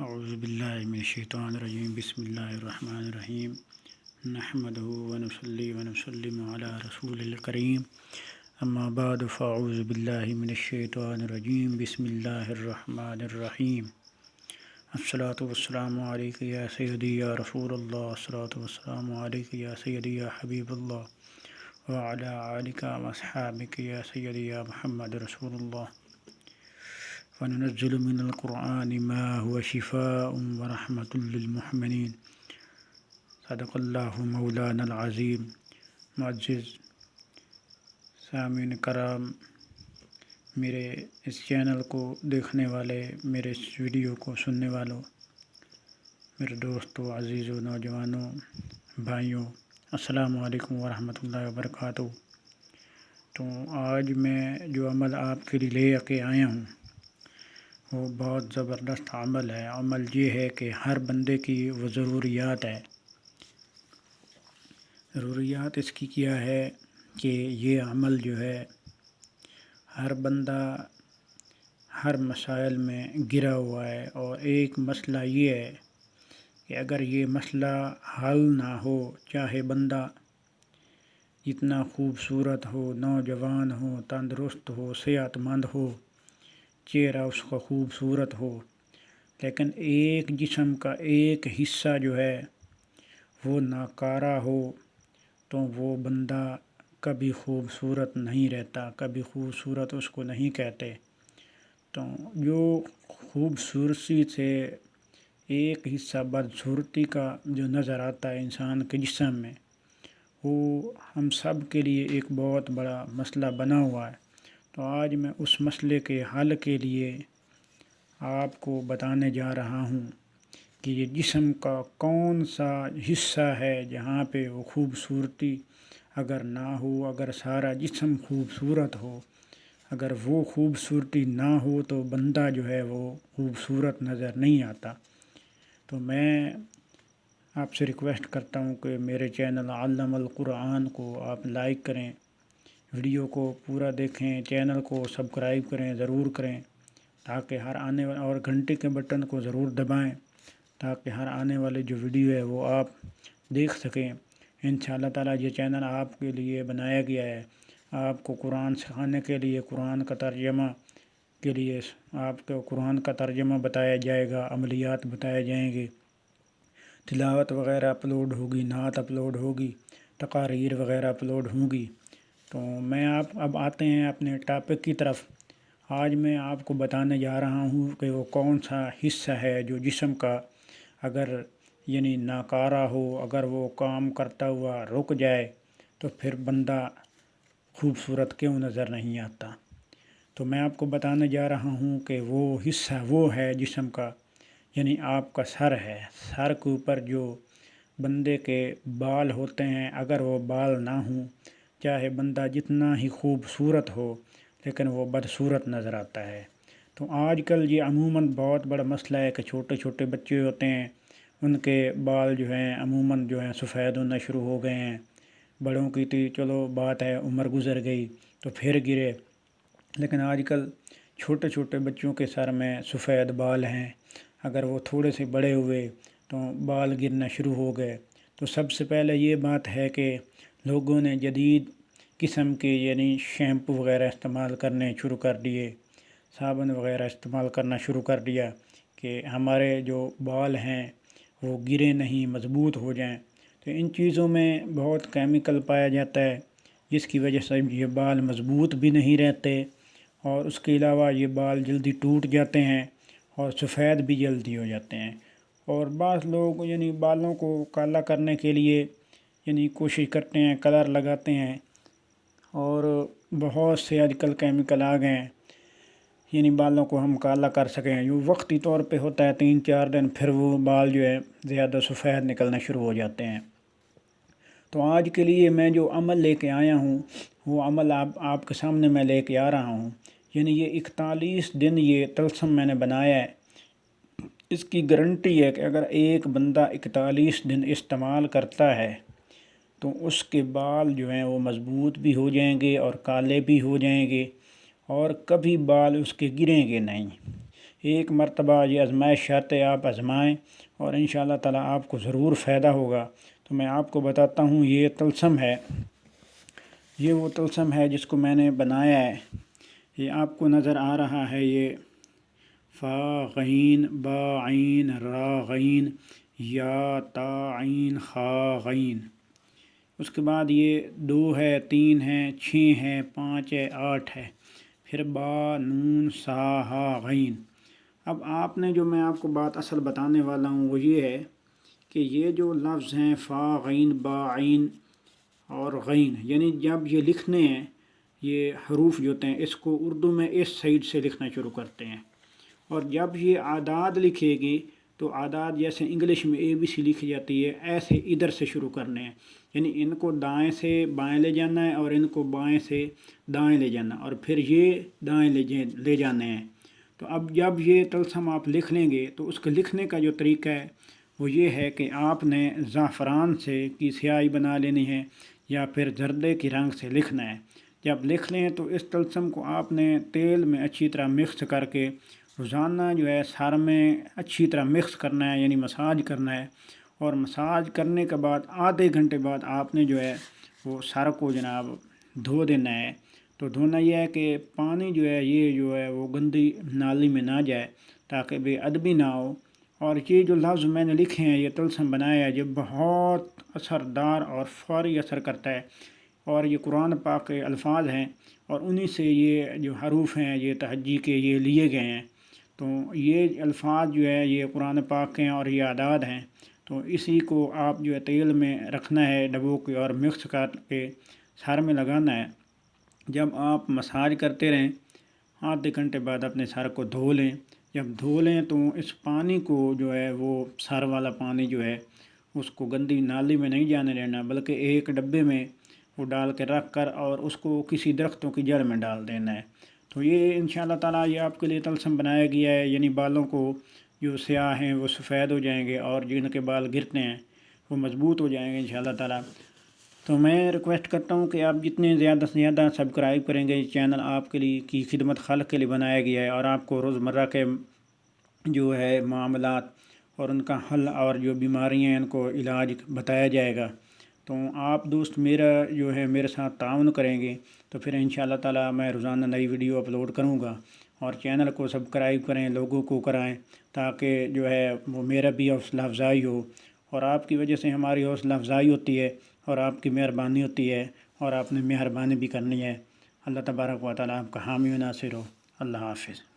اعوذ باللہ من الشیطان الرجیم بسم اللہ الرحمن الرحیم نحمدہ ونصلی ونسلم علی رسول الکریم اما بعد فاعوذ باللہ من الشیطان الرجیم بسم اللہ الرحمن الرحیم الصلاۃ والسلام علیک یا سیدی یا رسول اللہ الصلاۃ والسلام علیک یا سیدی یا حبیب اللہ وعلی آلک واصحابک یا سیدی یا محمد رسول اللہ وننزل من القرآن ما هو شفاء ورحمة للمؤمنين صدق اللہ مولانا العظیم۔ معزز سامعین کرام، میرے اس چینل کو دیکھنے والے، میرے اس ویڈیو کو سننے والوں، میرے دوستوں، عزیزوں، نوجوانوں، بھائیوں، السلام علیکم ورحمۃ اللہ وبرکاتہ۔ تو آج میں جو عمل آپ کے لیے لے کے آیا ہوں وہ بہت زبردست عمل ہے۔ عمل یہ ہے کہ ہر بندے کی وہ ضروریات ہے۔ ضروریات اس کی کیا ہے کہ یہ عمل جو ہے ہر بندہ ہر مسائل میں گرا ہوا ہے، اور ایک مسئلہ یہ ہے کہ اگر یہ مسئلہ حل نہ ہو، چاہے بندہ جتنا خوبصورت ہو، نوجوان ہو، تندرست ہو، صحت مند ہو، چہرہ اس کا خوبصورت ہو، لیکن ایک جسم کا ایک حصہ جو ہے وہ ناکارہ ہو تو وہ بندہ کبھی خوبصورت نہیں رہتا، کبھی خوبصورت اس کو نہیں کہتے۔ تو جو خوبصورتی سے ایک حصہ بدصورتی کا جو نظر آتا ہے انسان کے جسم میں، وہ ہم سب کے لیے ایک بہت بڑا مسئلہ بنا ہوا ہے۔ تو آج میں اس مسئلے کے حل کے لیے آپ کو بتانے جا رہا ہوں کہ یہ جسم کا کون سا حصہ ہے جہاں پہ وہ خوبصورتی اگر نہ ہو، اگر سارا جسم خوبصورت ہو، اگر وہ خوبصورتی نہ ہو تو بندہ جو ہے وہ خوبصورت نظر نہیں آتا۔ تو میں آپ سے ریکویسٹ کرتا ہوں کہ میرے چینل علم القرآن کو آپ لائک کریں، ویڈیو کو پورا دیکھیں، چینل کو سبسکرائب کریں، ضرور کریں، تاکہ ہر آنے والے اور گھنٹی کے بٹن کو ضرور دبائیں تاکہ ہر آنے والے جو ویڈیو ہے وہ آپ دیکھ سکیں۔ انشاءاللہ تعالیٰ یہ چینل آپ کے لیے بنایا گیا ہے، آپ کو قرآن سکھانے کے لیے، قرآن کا ترجمہ کے لیے آپ کو قرآن کا ترجمہ بتایا جائے گا، عملیات بتائے جائیں گے، تلاوت وغیرہ اپلوڈ ہوگی، نعت اپلوڈ ہوگی، تقاریر وغیرہ اپلوڈ ہوں گی۔ تو میں اب آتے ہیں اپنے ٹاپک کی طرف۔ آج میں آپ کو بتانے جا رہا ہوں کہ وہ کون سا حصہ ہے جو جسم کا اگر ناکارہ ہو، اگر وہ کام کرتا ہوا رک جائے تو پھر بندہ خوبصورت کیوں نظر نہیں آتا۔ تو میں آپ کو بتانے جا رہا ہوں کہ وہ حصہ وہ ہے جسم کا، آپ کا سر ہے۔ سر کے اوپر جو بندے کے بال ہوتے ہیں، اگر وہ بال نہ ہوں، چاہے بندہ جتنا ہی خوبصورت ہو لیکن وہ بدصورت نظر آتا ہے۔ تو آج کل یہ عموماً بہت بڑا مسئلہ ہے کہ چھوٹے چھوٹے بچے ہوتے ہیں، ان کے بال جو ہیں عموماً سفید ہونا شروع ہو گئے ہیں۔ بڑوں کی تو چلو بات ہے، عمر گزر گئی تو پھر گرے، لیکن آج کل چھوٹے چھوٹے بچوں کے سر میں سفید بال ہیں، اگر وہ تھوڑے سے بڑے ہوئے تو بال گرنا شروع ہو گئے۔ تو سب سے پہلے یہ بات ہے کہ لوگوں نے جدید قسم کے شیمپو وغیرہ استعمال کرنے شروع کر دیے، صابن وغیرہ استعمال کرنا شروع کر دیا کہ ہمارے جو بال ہیں وہ گرے نہیں، مضبوط ہو جائیں۔ تو ان چیزوں میں بہت کیمیکل پایا جاتا ہے، جس کی وجہ سے یہ بال مضبوط بھی نہیں رہتے، اور اس کے علاوہ یہ بال جلدی ٹوٹ جاتے ہیں اور سفید بھی جلدی ہو جاتے ہیں۔ اور بعض لوگ بالوں کو کالا کرنے کے لیے کوشش کرتے ہیں، کلر لگاتے ہیں، اور بہت سے آج کل کیمیکل آ گئے ہیں بالوں کو ہم کالا کر سکیں۔ یہ وقتی طور پہ ہوتا ہے 3-4 دن، پھر وہ بال زیادہ سفید نکلنا شروع ہو جاتے ہیں۔ تو آج کے لیے میں جو عمل لے کے آیا ہوں وہ عمل آپ کے سامنے میں لے کے آ رہا ہوں۔ یہ 41 دن یہ طلسم میں نے بنایا ہے۔ اس کی گارنٹی ہے کہ اگر ایک بندہ 41 دن استعمال کرتا ہے تو اس کے بال وہ مضبوط بھی ہو جائیں گے اور کالے بھی ہو جائیں گے، اور کبھی بال اس کے گریں گے نہیں۔ ایک مرتبہ یہ آزمائش شرط ہے، آپ آزمائیں اور انشاءاللہ تعالی آپ کو ضرور فائدہ ہوگا۔ تو میں آپ کو بتاتا ہوں، یہ طلسم ہے، یہ وہ طلسم ہے جس کو میں نے بنایا ہے۔ یہ آپ کو نظر آ رہا ہے، یہ فا غین با عین را غین یا تا عین خا غین، اس کے بعد یہ 2 ہے، 3 ہے، 6 ہے، 5 ہے، 8 ہے، پھر با نون سا ہا غین۔ اب آپ نے جو میں آپ کو بات اصل بتانے والا ہوں وہ یہ ہے کہ یہ جو لفظ ہیں فا غین با عین اور غین، یعنی جب یہ لکھنے ہیں، یہ حروف جو ہوتے ہیں اس کو اردو میں اس سائڈ سے لکھنا شروع کرتے ہیں، اور جب یہ اعداد لکھے گی تو اعداد جیسے انگلش میں ABC لکھی جاتی ہے، ایسے ادھر سے شروع کرنے ہیں، یعنی ان کو دائیں سے بائیں لے جانا ہے اور ان کو بائیں سے دائیں لے جانا، اور پھر یہ دائیں لے جانے ہیں۔ تو اب جب یہ طلسم آپ لکھ لیں گے تو اس کے لکھنے کا جو طریقہ ہے وہ یہ ہے کہ آپ نے زعفران سے کی سیاہی بنا لینی ہے یا پھر زردے کی رنگ سے لکھنا ہے۔ جب لکھ لیں تو اس طلسم کو آپ نے تیل میں اچھی طرح مکس کر کے روزانہ جو ہے سر میں اچھی طرح مکس کرنا ہے، یعنی مساج کرنا ہے، اور مساج کرنے کے بعد آدھے گھنٹے بعد آپ نے جو ہے وہ سر کو جناب دھو دینا ہے۔ تو دھونا یہ ہے کہ پانی جو ہے یہ جو ہے وہ گندی نالی میں نہ جائے تاکہ بے ادبی نہ ہو۔ اور یہ جو لفظ میں نے لکھے ہیں، یہ طلسم بنایا ہے، یہ بہت اثردار اور فوری اثر کرتا ہے، اور یہ قرآن پاک کے الفاظ ہیں اور انہی سے یہ جو حروف ہیں یہ تہجی کے یہ لیے گئے ہیں۔ تو یہ الفاظ جو ہے یہ قرآن پاک کے ہیں اور یہ اعداد ہیں۔ تو اسی کو آپ جو ہے تیل میں رکھنا ہے ڈبو کے اور مکس کر کے سر میں لگانا ہے۔ جب آپ مساج کرتے رہیں، آدھے گھنٹے بعد اپنے سر کو دھو لیں۔ جب دھو لیں تو اس پانی کو جو ہے وہ سر والا پانی جو ہے اس کو گندی نالی میں نہیں جانے دینا، بلکہ ایک ڈبے میں وہ ڈال کے رکھ کر اور اس کو کسی درختوں کی جڑ میں ڈال دینا ہے۔ تو یہ انشاءاللہ تعالیٰ یہ آپ کے لیے طلسم بنایا گیا ہے، یعنی بالوں کو جو سیاہ ہیں وہ سفید ہو جائیں گے اور جن کے بال گرتے ہیں وہ مضبوط ہو جائیں گے انشاءاللہ تعالیٰ۔ تو میں ریکویسٹ کرتا ہوں کہ آپ جتنے زیادہ سے زیادہ سبسکرائب کریں گے، یہ چینل آپ کے لیے کی خدمت خلق کے لیے بنایا گیا ہے، اور آپ کو روزمرہ کے جو ہے معاملات اور ان کا حل اور جو بیماریاں ہیں ان کو علاج بتایا جائے گا۔ تو آپ دوست میرا جو ہے میرے ساتھ تعاون کریں گے تو پھر انشاءاللہ تعالیٰ میں روزانہ نئی ویڈیو اپلوڈ کروں گا، اور چینل کو سبسکرائب کریں، لوگوں کو کرائیں، تاکہ جو ہے وہ میرا بھی حوصلہ افزائی ہو، اور آپ کی وجہ سے ہماری حوصلہ افزائی ہوتی ہے اور آپ کی مہربانی ہوتی ہے، اور آپ نے مہربانی بھی کرنی ہے۔ اللہ تبارک و تعالیٰ آپ کا حامی و ناصر ہو۔ اللہ حافظ۔